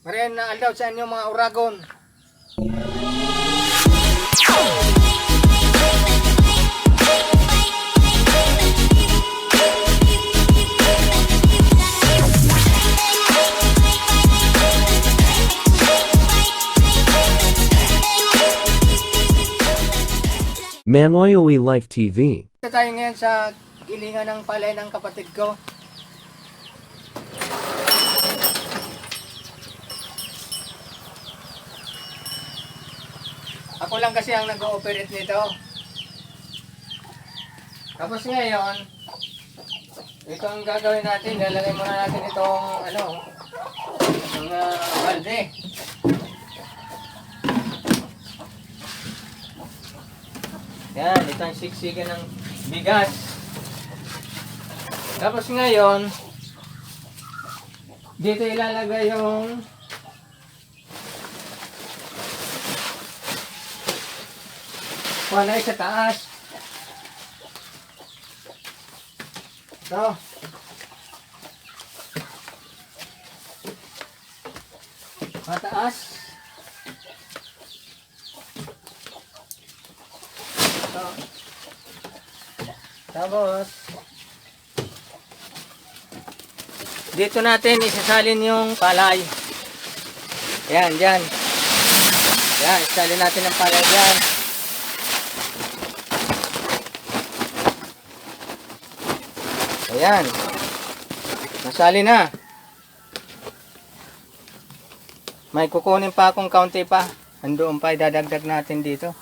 Marian na aldaw sa inyo mga uragon. Manoy Life TV. Ito tayo ngayon sa gilingan ng palay ng kapatid ko. Ako lang kasi ang nag-ooperate nito. Tapos ngayon, ito ang gagawin natin. Lalagay muna natin itong mga balde. Yan, ito ang siksikan ng bigas. Tapos ngayon, dito ilalagay yung palay sa taas. Ito. Mataas. Ito. Tapos, dito natin isasalin yung palay. Yan, dyan. Yan, isasalin natin ang palay dyan. Ayan. Nasali na. May kukunin pa akong kaunti pa. Andoon pa, idadagdag natin dito.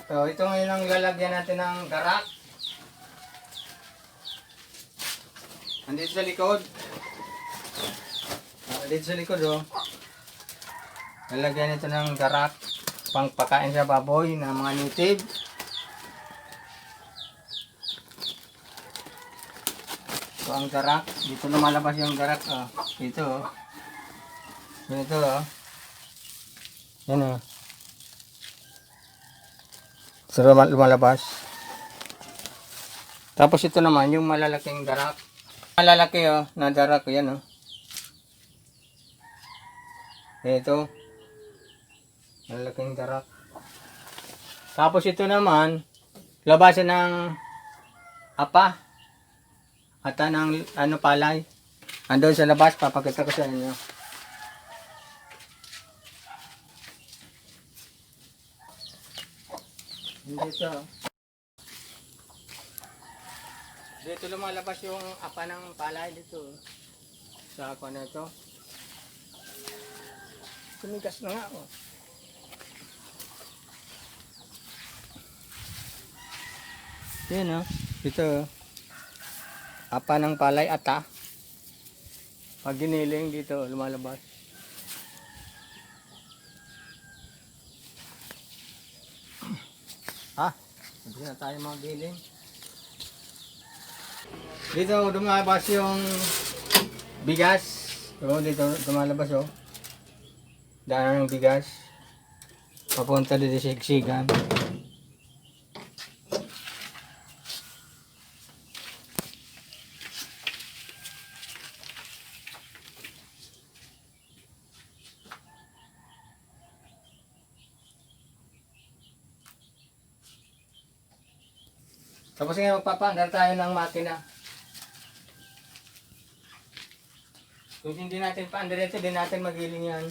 So, ito ngayon ang lalagyan natin ng garak. Andito sa likod. Andito sa likod, oh. Lalagyan ito ng garak. Pangpakain sa baboy ng mga native. Ito ang garak. Dito lumalabas yung garak, oh. Dito, oh. Dito, oh. Yan, oh. So, lumalabas. Tapos ito naman, yung malalaking darak. Malalaki, oh, na darak. Yan, oh. Ito. Malalaking darak. Tapos ito naman, labasan ng apa. Ata ng palay. Andun sa labas, papakita ko sa inyo. Dito lumalabas yung apa ng palay dito. Sa ako na ito. Tumigas na nga ako. Yan, oh. Dito. Apa ng palay ata. Pag giniling dito lumalabas. Hindi na tayo magiling. Dito lumalabas yung bigas. So, dito lumalabas, oh. Daan ng bigas. Papunta dito sa siksikan. Tapos ngayon magpapaandar tayo ng makina. Kung hindi natin paandar ito, hindi natin magiling yan.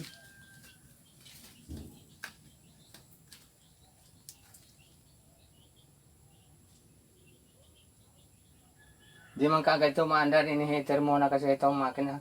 Hindi man kaagad ito maandar, ini-heater muna kasi itong makina.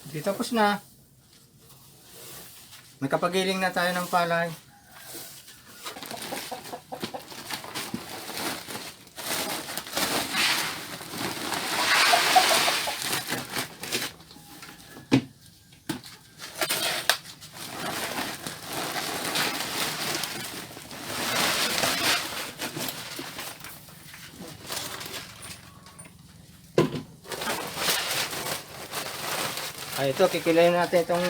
Di tapos na. May kapagiling na tayo ng palay. Ay, ito, kikilayin natin itong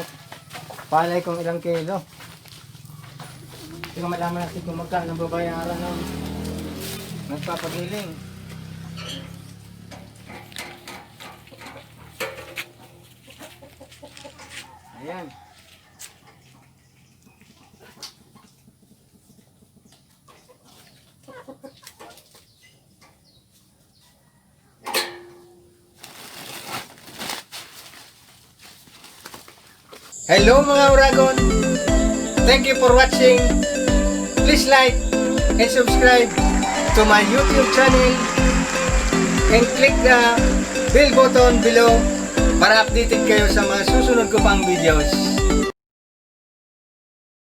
palay kung ilang kilo. Hindi ko malaman natin kung magkano babayaran ng nagpapagiling. Ayan. Hello mga Uragon! Thank you for watching. Please like and subscribe to my YouTube channel and click the bell button below para updated kayo sa mga susunod ko pang videos.